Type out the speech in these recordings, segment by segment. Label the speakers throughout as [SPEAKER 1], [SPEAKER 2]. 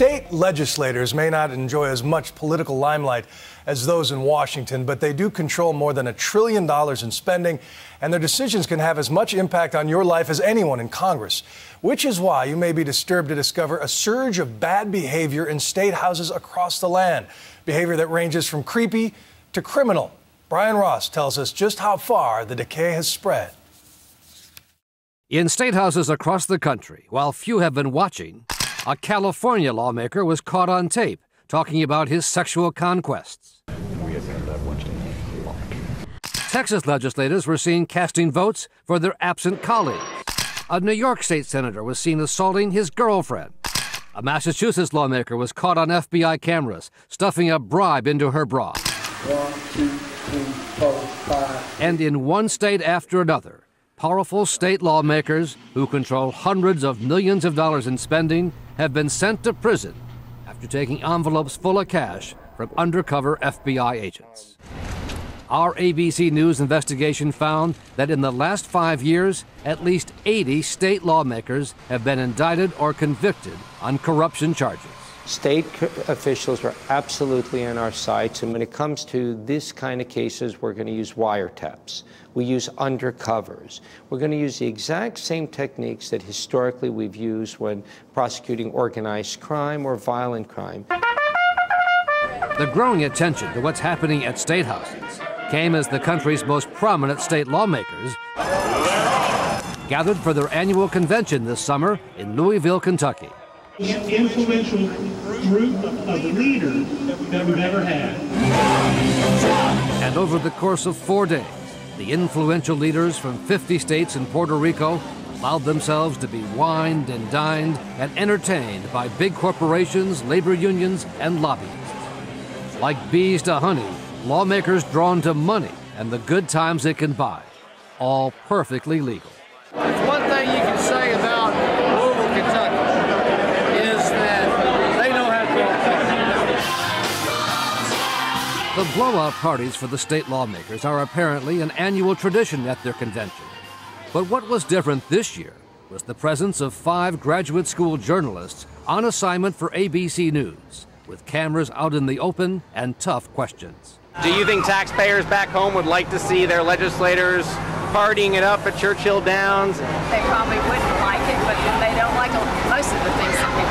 [SPEAKER 1] State legislators may not enjoy as much political limelight as those in Washington, but they do control more than $1 trillion in spending, and their decisions can have as much impact on your life as anyone in Congress, which is why you may be disturbed to discover a surge of bad behavior in state houses across the land, behavior that ranges from creepy to criminal. Brian Ross tells us just how far the decay has spread.
[SPEAKER 2] In state houses across the country, while few have been watching, a California lawmaker was caught on tape talking about his sexual conquests. Texas legislators were seen casting votes for their absent colleagues. A New York state senator was seen assaulting his girlfriend. A Massachusetts lawmaker was caught on FBI cameras stuffing a bribe into her bra.
[SPEAKER 3] 1, 2, 3, 4, 5.
[SPEAKER 2] And in one state after another, powerful state lawmakers who control hundreds of millions of dollars in spending have been sent to prison after taking envelopes full of cash from undercover FBI agents. Our ABC News investigation found that in the last 5 years, at least 80 state lawmakers have been indicted or convicted on corruption charges.
[SPEAKER 4] State officials are absolutely on our sides, and when it comes to this kind of cases, we're going to use wiretaps. We use undercovers. We're going to use the exact same techniques that historically we've used when prosecuting organized crime or violent crime.
[SPEAKER 2] The growing attention to what's happening at state houses came as the country's most prominent state lawmakers gathered for their annual convention this summer in Louisville, Kentucky.
[SPEAKER 5] Influential group of leaders that we've ever had.
[SPEAKER 2] And over the course of 4 days, the influential leaders from 50 states and Puerto Rico allowed themselves to be wined and dined and entertained by big corporations, labor unions, and lobbyists. Like bees to honey, lawmakers drawn to money and the good times it can buy, all perfectly legal.
[SPEAKER 6] There's one thing you can say about Louisville, Kentucky, is that they know how to blow.
[SPEAKER 2] The blowout parties for the state lawmakers are apparently an annual tradition at their convention. But what was different this year was the presence of 5 graduate school journalists on assignment for ABC News, with cameras out in the open and tough questions.
[SPEAKER 7] Do you think taxpayers back home would like to see their legislators partying it up at Churchill Downs?
[SPEAKER 8] They probably wouldn't like it, but they don't like most of the things that we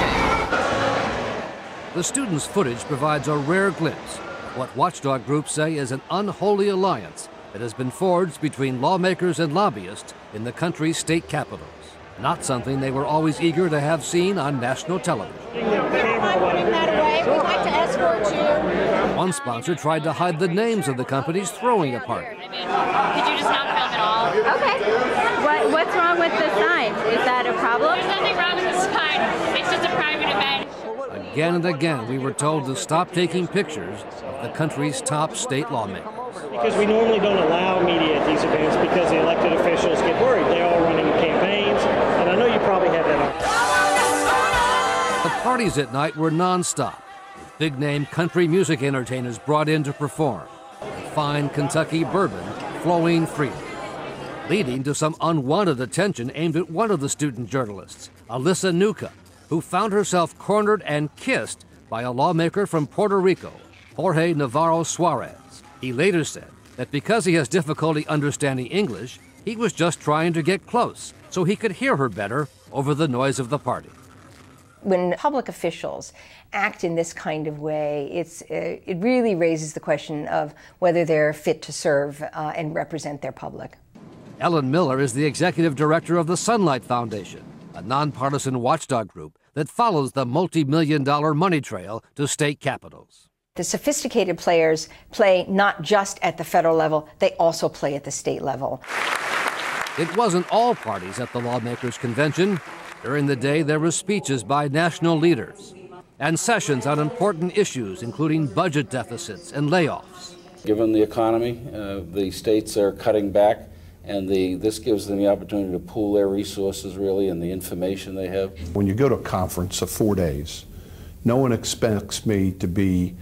[SPEAKER 8] do.
[SPEAKER 2] The students' footage provides a rare glimpse of what watchdog groups say is an unholy alliance that has been forged between lawmakers and lobbyists in the country's state capitals. Not something they were always eager to have seen on national television. One sponsor tried to hide the names of the companies throwing a party.
[SPEAKER 9] Could you just not film at all?
[SPEAKER 10] Okay. What's wrong with the sign? Is that a problem?
[SPEAKER 9] There's nothing wrong with the sign. It's just a private event.
[SPEAKER 2] Again and again, we were told to stop taking pictures of the country's top state lawmakers.
[SPEAKER 5] Because we normally don't allow media at these events because the elected officials get worried. They're all running campaigns, and I know you probably have that on.
[SPEAKER 2] The parties at night were nonstop, with big-name country music entertainers brought in to perform, and fine Kentucky bourbon flowing freely, leading to some unwanted attention aimed at one of the student journalists, Alyssa Nuka, who found herself cornered and kissed by a lawmaker from Puerto Rico, Jorge Navarro Suarez. He later said that because he has difficulty understanding English, he was just trying to get close so he could hear her better over the noise of the party.
[SPEAKER 11] When public officials act in this kind of way, it really raises the question of whether they're fit to serve and represent their public.
[SPEAKER 2] Ellen Miller is the executive director of the Sunlight Foundation, a nonpartisan watchdog group that follows the multi-million-dollar money trail to state capitals.
[SPEAKER 11] The sophisticated players play not just at the federal level, they also play at the state level.
[SPEAKER 2] It wasn't all parties at the lawmakers' convention. During the day, there were speeches by national leaders and sessions on important issues, including budget deficits and layoffs.
[SPEAKER 12] Given the economy, the states are cutting back, and this gives them the opportunity to pool their resources, really, and the information they have.
[SPEAKER 13] When you go to a conference of 4 days, no one expects me to be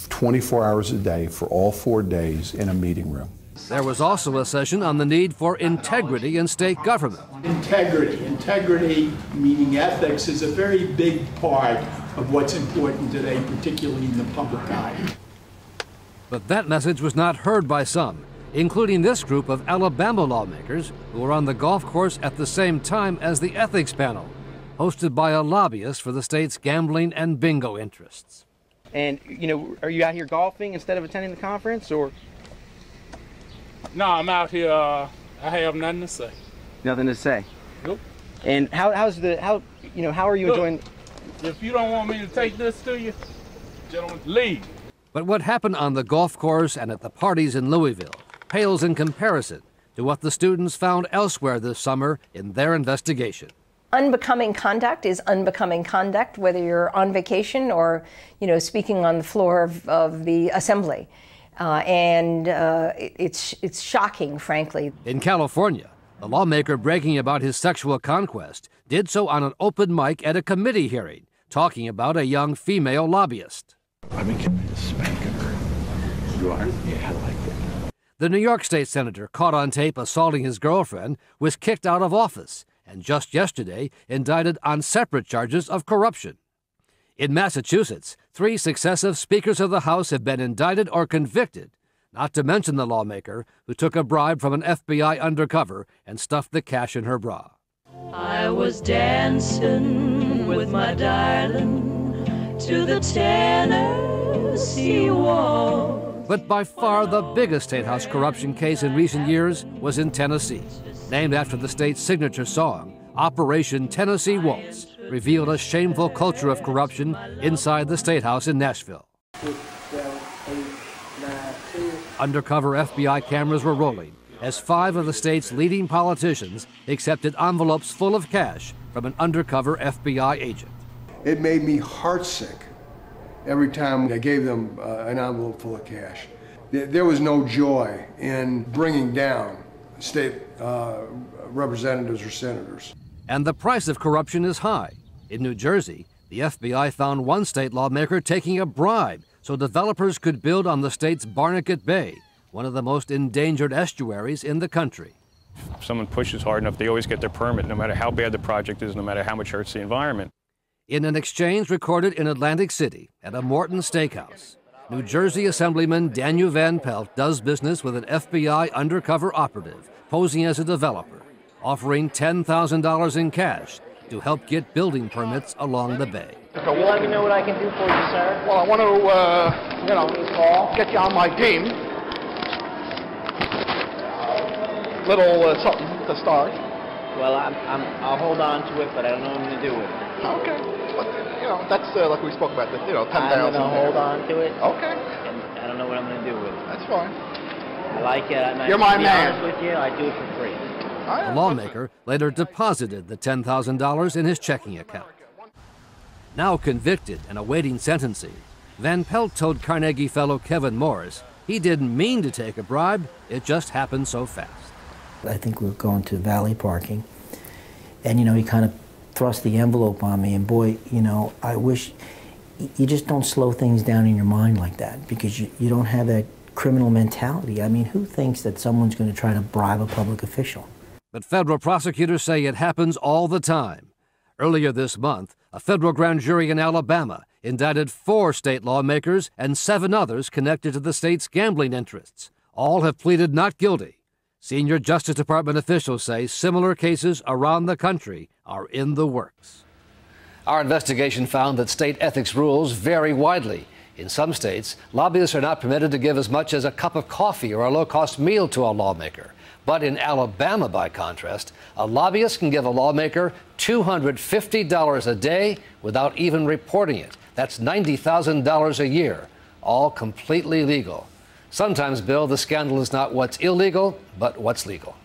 [SPEAKER 13] 24 hours a day for all 4 days in a meeting room.
[SPEAKER 2] There was also a session on the need for integrity in state government.
[SPEAKER 14] Integrity, meaning ethics, is a very big part of what's important today, particularly in the public eye.
[SPEAKER 2] But that message was not heard by some, including this group of Alabama lawmakers who were on the golf course at the same time as the ethics panel, hosted by a lobbyist for the state's gambling and bingo interests.
[SPEAKER 7] And, you know, are you out here golfing instead of attending the conference, or?
[SPEAKER 15] No, I'm out here, I have nothing to say.
[SPEAKER 7] Nothing to say?
[SPEAKER 15] Nope.
[SPEAKER 7] And how are you enjoying?
[SPEAKER 15] If you don't want me to take this to you, gentlemen, leave.
[SPEAKER 2] But what happened on the golf course and at the parties in Louisville pales in comparison to what the students found elsewhere this summer in their investigation.
[SPEAKER 11] Unbecoming conduct is unbecoming conduct, whether you're on vacation or, speaking on the floor of the assembly. It's shocking, frankly.
[SPEAKER 2] In California, the lawmaker bragging about his sexual conquest did so on an open mic at a committee hearing, talking about a young female lobbyist.
[SPEAKER 16] I've been getting to spank her. You are? Yeah, I like that.
[SPEAKER 2] The New York State senator, caught on tape assaulting his girlfriend, was kicked out of office and just yesterday indicted on separate charges of corruption. In Massachusetts, 3 successive speakers of the House have been indicted or convicted, not to mention the lawmaker who took a bribe from an FBI undercover and stuffed the cash in her bra.
[SPEAKER 17] I was dancing with my darling to the Tennessee Waltz.
[SPEAKER 2] But by far the biggest State House corruption case in recent years was in Tennessee. Named after the state's signature song, Operation Tennessee Waltz revealed a shameful culture of corruption inside the State House in Nashville.
[SPEAKER 3] 6, 7, 8, 9, 10.
[SPEAKER 2] Undercover FBI cameras were rolling as 5 of the state's leading politicians accepted envelopes full of cash from an undercover FBI agent.
[SPEAKER 18] It made me heartsick every time I gave them an envelope full of cash. There was no joy in bringing down state representatives or senators.
[SPEAKER 2] And the price of corruption is high. In New Jersey, the FBI found one state lawmaker taking a bribe so developers could build on the state's Barnegat Bay, one of the most endangered estuaries in the country.
[SPEAKER 19] If someone pushes hard enough, they always get their permit, no matter how bad the project is, no matter how much it hurts the environment.
[SPEAKER 2] In an exchange recorded in Atlantic City at a Morton steakhouse, New Jersey Assemblyman Daniel Van Pelt does business with an FBI undercover operative posing as a developer, offering $10,000 in cash to help get building permits along the bay.
[SPEAKER 20] Can you let me know what I can do for you, sir?
[SPEAKER 21] Well, I want to, get you on my team. Little something to start.
[SPEAKER 20] Well, I'll hold on to it, but I don't know what I'm going to do with it.
[SPEAKER 21] Okay. But, that's like we spoke about, $10,000.
[SPEAKER 20] I'm going to hold on to it.
[SPEAKER 21] Okay.
[SPEAKER 20] And I don't know what I'm going to do with it.
[SPEAKER 21] That's fine.
[SPEAKER 20] I like it.
[SPEAKER 21] You're my man.
[SPEAKER 20] To be honest with you, I do it for free.
[SPEAKER 2] The lawmaker later deposited the $10,000 in his checking account. Now convicted and awaiting sentencing, Van Pelt told Carnegie fellow Kevin Morris he didn't mean to take a bribe, it just happened so fast.
[SPEAKER 22] I think we were going to Valley Parking, and he kind of thrust the envelope on me, and boy, I wish you just don't slow things down in your mind like that, because you don't have that criminal mentality. I mean, who thinks that someone's going to try to bribe a public official?
[SPEAKER 2] But federal prosecutors say it happens all the time. Earlier this month, a federal grand jury in Alabama indicted 4 state lawmakers and 7 others connected to the state's gambling interests. All have pleaded not guilty. Senior Justice Department officials say similar cases around the country are in the works. Our investigation found that state ethics rules vary widely. In some states, lobbyists are not permitted to give as much as a cup of coffee or a low-cost meal to a lawmaker. But in Alabama, by contrast, a lobbyist can give a lawmaker $250 a day without even reporting it. That's $90,000 a year, all completely legal. Sometimes, Bill, the scandal is not what's illegal, but what's legal.